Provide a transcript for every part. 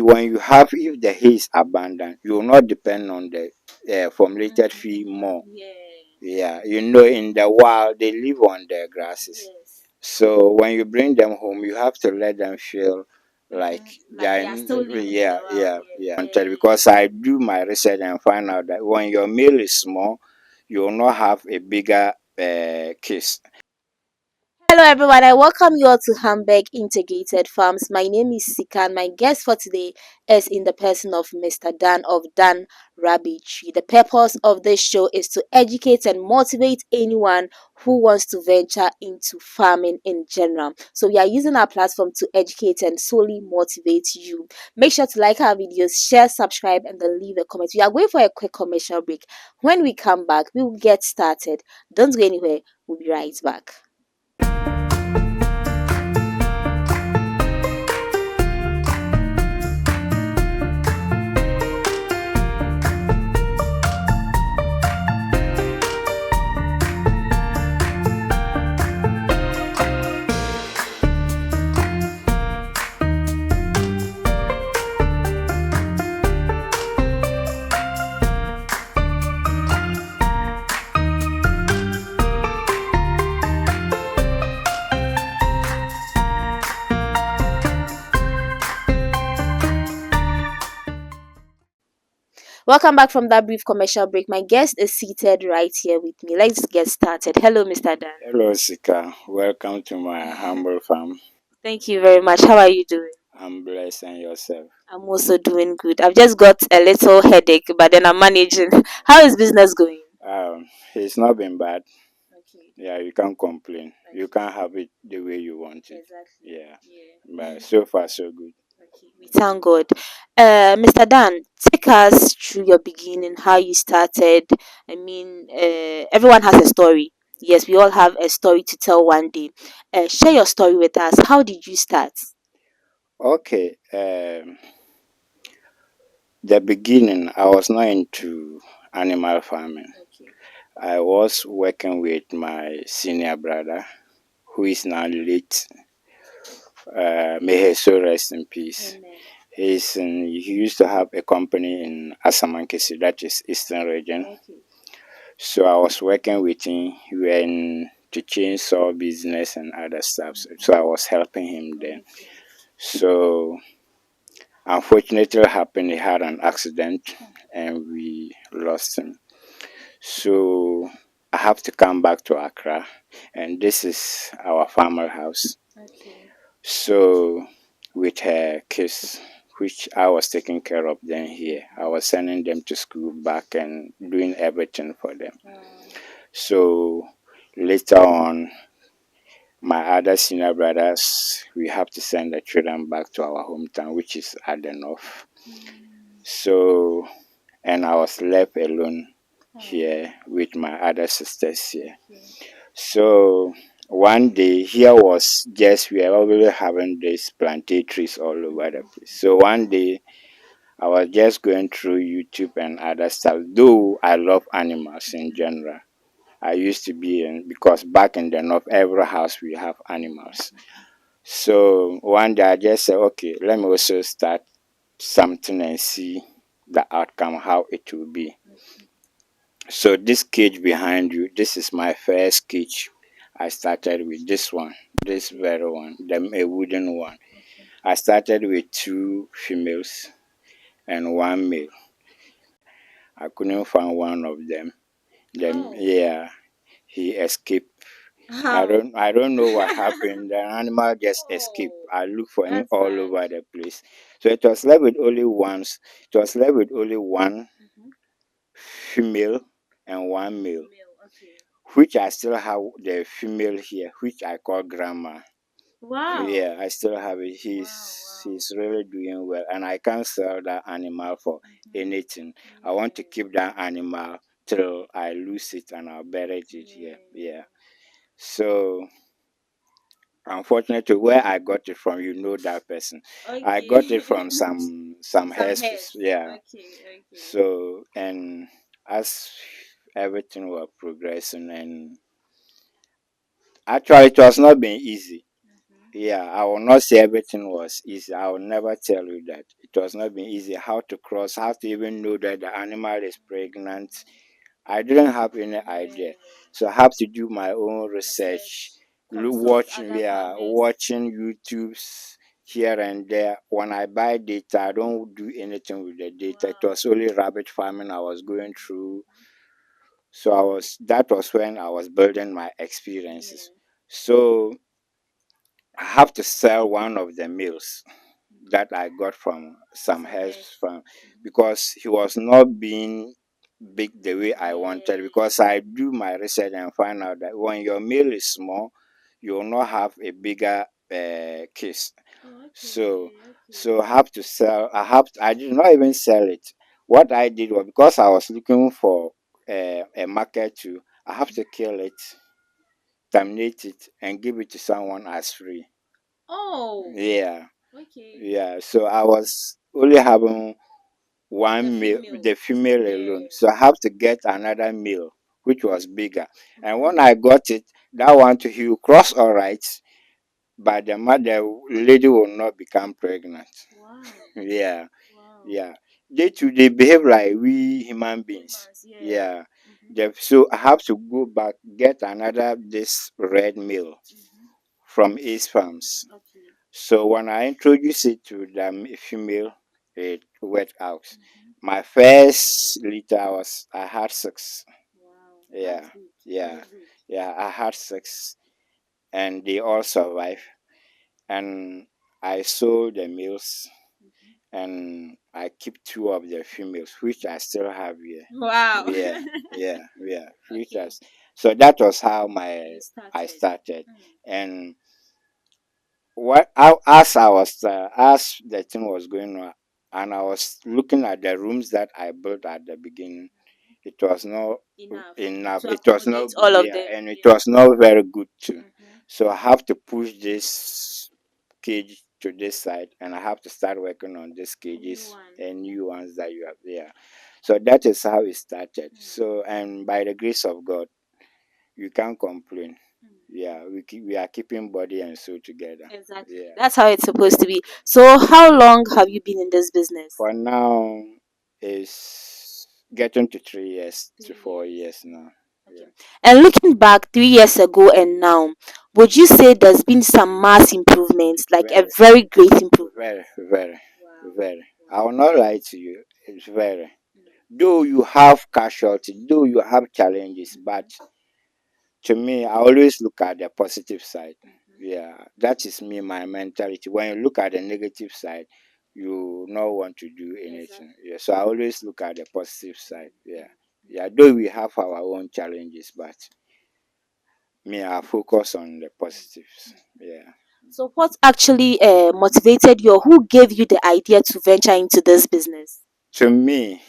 when you have, if the hay is abundant, you will not depend on the formulated feed more. Yeah, in the wild they live on the grasses. So when you bring them home, you have to let them feel like they are still living. Yeah. Because I do my research and find out that when your meal is small, you will not have a bigger case. Hello everyone, I welcome you all to Hamburg Integrated Farms. My name is Sika and my guest for today is in the person of Mr. Dan of Dan Rabbit Tree. The purpose of this show is to educate and motivate anyone who wants to venture into farming in general. So we are using our platform to educate and solely motivate you. Make sure to like our videos, share, subscribe, and then leave a comment. We are going for a quick commercial break. When we come back, we will get started. Don't go anywhere. We'll be right back. Welcome back from that brief commercial break. My guest is seated right here with me. Let's get started. Hello, Mr. Dan. Hello, Sika. Welcome to my humble farm. Thank you very much. How are you doing? I'm blessed, and yourself. I'm also doing good. I've just got a little headache, but then I'm managing. How is business going? It's not been bad. Okay. Yeah, you can't complain. You Okay. can't have it the way you want it. Exactly. Yeah, Yeah. but so far so good. Okay. We thank God. Mr. Dan, take us through your beginning, how you started. I mean, everyone has a story. Yes, we all have a story to tell one day. Share your story with us. How did you start? Okay. The beginning, I was not into animal farming. Okay. I was working with my senior brother, who is now late. May his soul rest in peace. Amen. He used to have a company in Asamankesi, that is Eastern region. Okay. So I was working with him. We were in to chainsaw business and other stuff. So I was helping him then. So unfortunately happened, he had an accident and we lost him. So I have to come back to Accra, and this is our farmer house. Okay. So with her kids, which I was taking care of them here, I was sending them to school back and doing everything for them. So later on, my other senior brothers, we have to send the children back to our hometown, which is at the north. So, and I was left alone here with my other sisters here. So one day, here was just, we are already having these plantain trees all over the place. So one day, I was just going through YouTube and other stuff, though I love animals in general. I used to be in, because back in the north, every house we have animals. So one day I just said, okay, let me also start something and see the outcome, how it will be. So this cage behind you, this is my first cage. I started with this one, this very one, a wooden one. I started with 2 females and 1 male. I couldn't find one of them. Then yeah, he escaped. I don't know what happened. The animal just escaped. I looked for him all over the place. So it was left with only once. It was left with only 1 female and 1 male, which I still have the female here, which I call grandma. Wow. Yeah, I still have it. He's really doing well, and I can't sell that animal for anything. I want to keep that animal till I lose it and I'll bury it here. Yeah. So unfortunately, where I got it from, that person. I got it from some hairs. Yeah. So, and as everything was progressing, and actually it was not been easy. Yeah, I will not say everything was easy. I will never tell you that it was not been easy. How to cross, how to even know that the animal is pregnant. I didn't have any Yeah. idea, so I have to do my own research, Research, consult watching, other yeah, farmers. watching YouTube's here and there. When I buy data, I don't do anything with the data. It Wow. was only rabbit farming I was going through. So that was when I was building my experiences. Yeah. So I have to sell one of the meals that I got from some Some health head. farm because he was not being big the way I wanted. Yeah. Because I do my research and find out that when your meal is small, you will not have a bigger case. Oh, So okay. Okay. so I have to sell. I did not even sell it. What I did was because I was looking for a market to. I have to kill it, terminate it, and give it to someone as free. Oh, Yeah, okay. yeah. So I was only having The one male, female. the female Yeah. alone. So I have to get another male, which was bigger. And when Okay. I got it, that one to he will cross all right, but the lady will not become pregnant. Wow. Yeah, Wow. yeah. They behave like we human beings. Humans. Yeah. Yeah. Mm-hmm. So I have to go back get another this red male Mm-hmm. from Ace Farms. Okay. So when I introduced it to the female, it worked out. Mm-hmm. My first litter I had six. Wow. That's Yeah, good. yeah, That's good. yeah. I had six, and they all survived. And I sold the males, Mm-hmm. and I keep two of the females, which I still have here. Wow. Yeah, yeah, yeah. Which Okay. has, so that was how my You I started. started, Mm. and as the thing was going on, and I was looking at the rooms that I built at the beginning, it was not Enough enough. to It was not accommodate good, all of yeah, them. and it Yeah. was not very good too. Mm-hmm. So I have to push this cage to this side, and I have to start working on these A new cages one. and Yeah. new ones that you have there. So that is how it started. Mm. So, and by the grace of God, you can't complain. Mm. Yeah, we are keeping body and soul together. Exactly. Yeah. That's how it's supposed to be. So, how long have you been in this business? For now, is getting to 3 years to 3 years. four years now. Okay. Yeah. And looking back 3 years ago and now, would you say there's been some mass improvements, like a Very, very great improvement? very, very, Wow. very. I Wow. will not lie to you. It's very. Mm. Though you have casualty, though you have challenges, but Mm-hmm. to me, I always look at the positive side. Mm-hmm. Yeah, that is me, my mentality. When you look at the negative side, you not want to do anything. Exactly. Yeah, so I always look at the positive side. Yeah, Mm-hmm. yeah. Though we have our own challenges, but me, I focus on the positives. Yeah. So, what actually motivated you, or who gave you the idea to venture into this business? To me,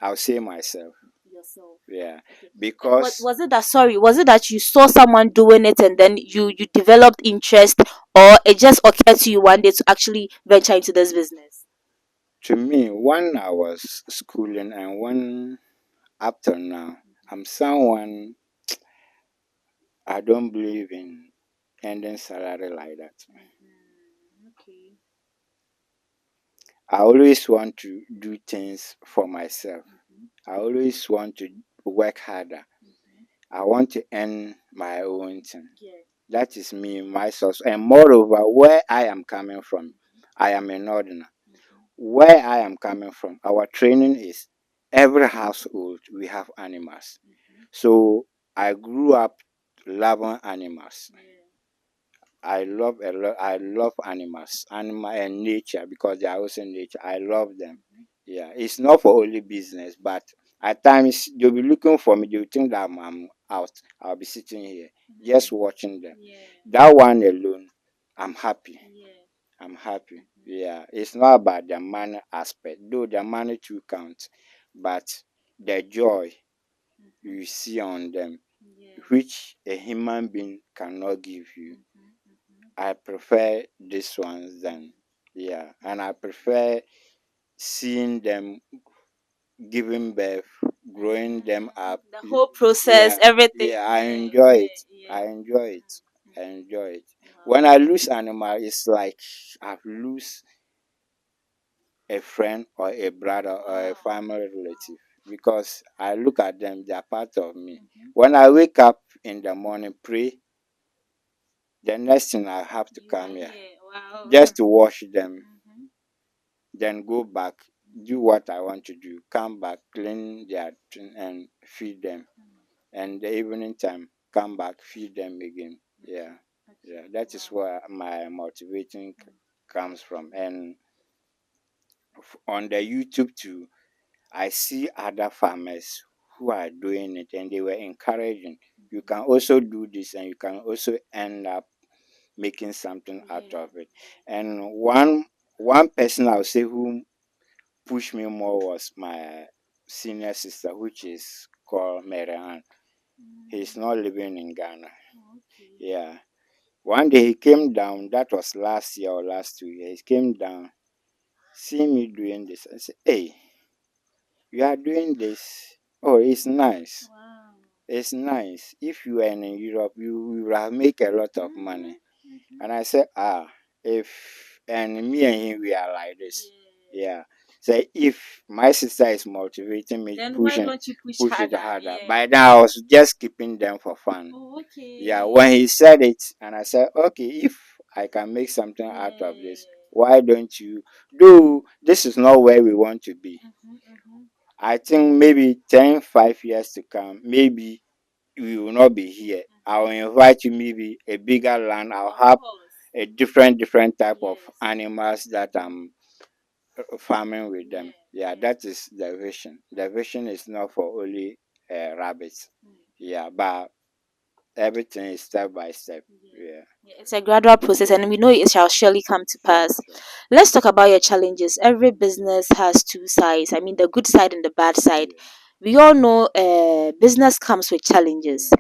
I'll say myself. Yourself. Yeah, Okay. because Was it that, sorry, was it that you saw someone doing it and then you developed interest, or it just occurred to you one day to actually venture into this business? to me, when I was schooling and when up till now, I'm someone I don't believe in ending salary like that. Mm-hmm. Okay. I always want to do things for myself. Mm-hmm. I always want to work harder. Mm-hmm. I want to earn my own thing. Yeah. That is me, my source. And moreover, where I am coming from, Mm-hmm. I am a northerner. Mm-hmm. Where I am coming from, our training is every household we have animals. Mm-hmm. So I grew up loving animals. Yeah. I love a lot. I love animals, animal and nature because they are also nature. I love them. Mm-hmm. Yeah, it's not for only business, but at times they'll be looking for me. They'll think that I'm out. I'll be sitting here just Mm-hmm. watching them. Yeah. That one alone, I'm happy. Yeah. I'm happy. Mm-hmm. Yeah, it's not about the money aspect, though the money too counts, but the joy Mm-hmm. you see on them, Yeah. which a human being cannot give you. Mm-hmm. Mm-hmm. I prefer this ones than, yeah, and I prefer seeing them giving birth, growing them up. The whole process, Yeah, everything. yeah, I Yeah. enjoy Yeah. it. Yeah. I enjoy it. I Mm-hmm. enjoy it. When I lose animal, it's like I've lose a friend or a brother or a family relative because I look at them, they are part of me. When I wake up in the morning, pray, the next thing I have to come here just to wash them, then go back, do what I want to do, come back, clean their thing and feed them. And the evening time, come back, feed them again. Yeah, yeah, that is where my motivating comes from. And on the YouTube too, I see other farmers who are doing it and they were encouraging. You can also do this and you can also end up making something out of it. And one person I would say who pushed me more was my senior sister, which is called Marianne. He's not living in Ghana. Yeah. One day he came down, that was last year or last 2 years. He came down, see me doing this. I said, hey, you are doing this. Oh, it's nice. It's nice. If you were in Europe, you would have make a lot of money. And I said, if and me and him we are like this. Yeah. So if my sister is motivating me, Then why pushing don't you push push it harder? harder. Yeah. By now I was just keeping them for fun. Oh, okay. Yeah, when he said it and I said, okay, if I can make something out of this, why don't you do this is not where we want to be. I think maybe 5 years to come, maybe we will not be here. I'll invite you maybe a bigger land. I'll have a different type of animals that I'm farming with them. Yeah, that is the vision. The vision is not for only rabbits. Yeah, but everything is step by step. Yeah. Yeah, it's a gradual process, and we know it shall surely come to pass. Let's talk about your challenges. Every business has two sides. I mean, the good side and the bad side. We all know business comes with challenges.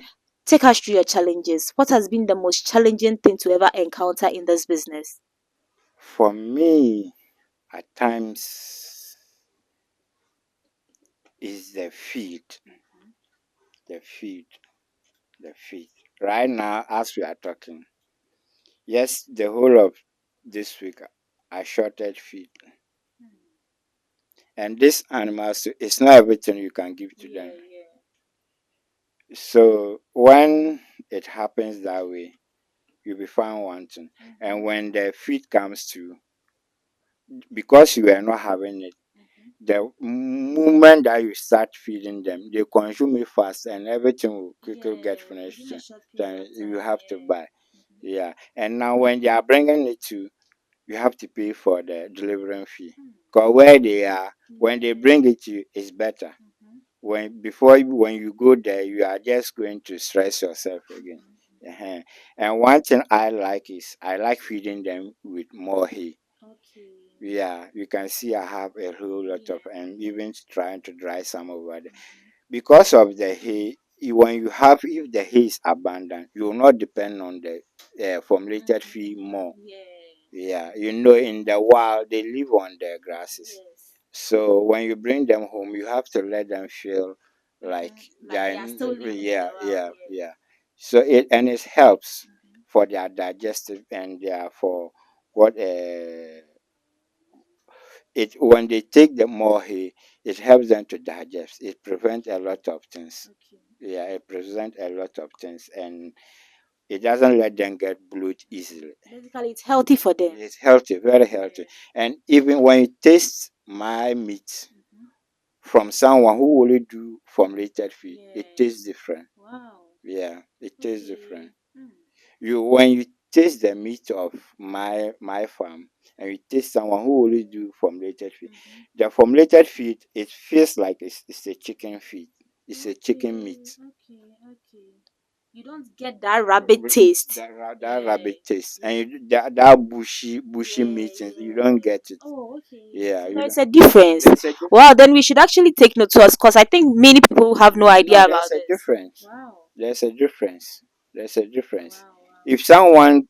Take us through your challenges. What has been the most challenging thing to ever encounter in this business? For me, at times is the feed, the feed, the feed. Right now, as we are talking, yes, the whole of this week I shorted feed, and these animals, it's not everything you can give to them. So when it happens that way, you'll be found wanting. And when the feed comes to, because you are not having it, the moment that you start feeding them, they consume it fast and everything will quickly get finished. Then you have to buy. Yeah. And now when they are bringing it to, you have to pay for the delivering fee. Because where they are, when they bring it to you, it's better. When you go there, you are just going to stress yourself again. And one thing I like is I like feeding them with more hay. Yeah, you can see I have a whole lot of, and even trying to dry some over there. Because of the hay, when you have, if the hay is abundant, you will not depend on the formulated feed more. Yeah, in the wild, they live on the grasses. So when you bring them home, you have to let them feel like Like they are still living in the yeah, wild. yeah, yeah. So it helps for their digestive and their for what it when they take the more hay, it helps them to digest. It prevents a lot of things. Yeah, it prevents a lot of things, and it doesn't let them get bloat easily. Basically, it's healthy for them. It's healthy, very healthy. And even when you taste my meat from someone who only do formulated feed, it tastes different. Wow. Yeah, it tastes different. You when you taste the meat of my farm and you taste someone who only do formulated feed, the formulated feed it feels like it's a chicken feed. It's a chicken meat. You don't get that rabbit taste. That rabbit taste and that bushy meat you don't get it. Oh, okay. Yeah, So you there's don't. a difference. There's a difference. Wow, then we should actually take note to us because I think many people have no idea No, about there's a this. difference. Wow. There's a difference. There's a difference. Wow. If someone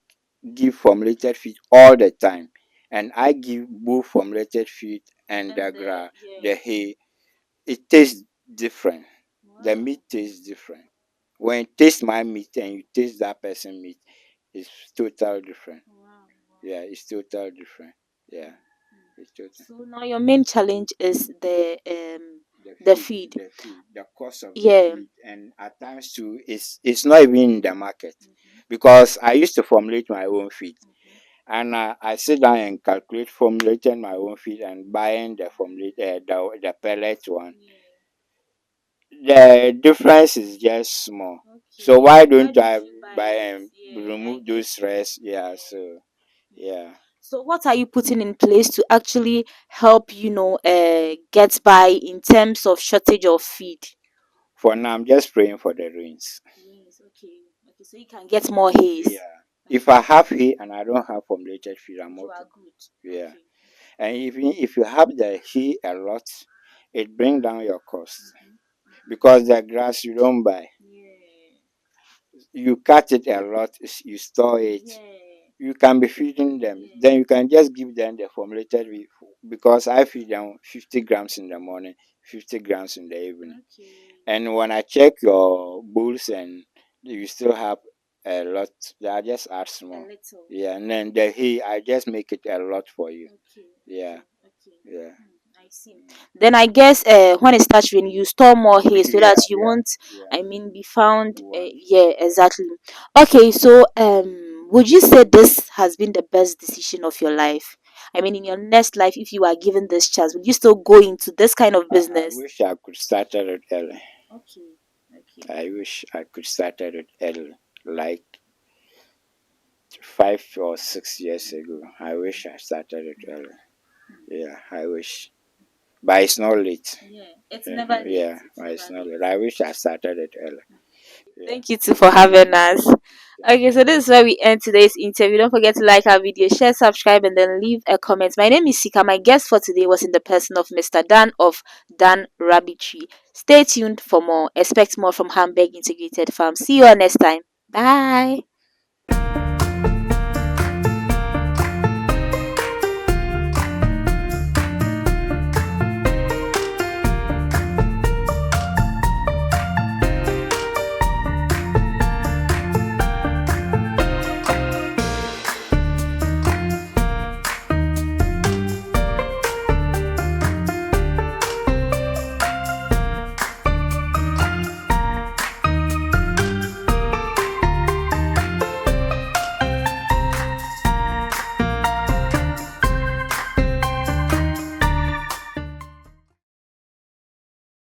give formulated feed all the time, and I give both formulated feed and the hay, it tastes different. The meat tastes different. When you taste my meat and you taste that person meat, It's total different. Wow, wow. Yeah, it's total different. Yeah, it's total. So now your main challenge is The the feed, feed. the cost of the Yeah. feed, and at times too, it's not even in the market, because I used to formulate my own feed, and I sit down and calculate formulating my own feed and buying the formulate the pellet one. The difference is just small. So Okay. why Why don't don't I you buy buy it? and Yeah, I remove get those you. stress? Yeah. Yeah. So yeah. So what are you putting in place to actually help get by in terms of shortage of feed? For now, I'm just praying for the rains. Yes, okay. Okay, so you can get more haze. Yeah. If I have hay and I don't have formulated feed, I'm You okay. are good. Yeah. Okay. And even if you have the hay a lot, it bring down your cost, because the grass you don't buy, Yeah. you cut it a lot, you store it. Yeah. You can be feeding them. Then you can just give them the formulated because I feed them 50 grams in the morning, 50 grams in the evening. Okay. And when I check your bulls and you still have a lot, I just add A small. little. Yeah, and then the hay, I just make it a lot for you. Okay. Yeah, Okay. yeah. I see. Then I guess when it starts raining, you store more hay so that you won't, Yeah. be found. One. Yeah, exactly. Okay, so would you say this has been the best decision of your life? I mean, in your next life, if you are given this chance, would you still go into this kind of I business? wish I could start it early. Okay. Okay. I wish I could start it early, like 5 or 6 years ago. I wish I started it early. Yeah, I wish. But it's not late. Yeah, it's Yeah, never late. yeah, It's but never it's not late. late. I wish I started it early. Yeah. Thank you too for having us. Thank Okay, so this is where we end today's interview. Don't forget to like our video, share, subscribe, and then leave a comment. My name is Sika. My guest for today was in the person of Mr. Dan of Dan Rabbit Tree. Stay tuned for more. Expect more from Hamburg Integrated Farm. See you all next time. Bye.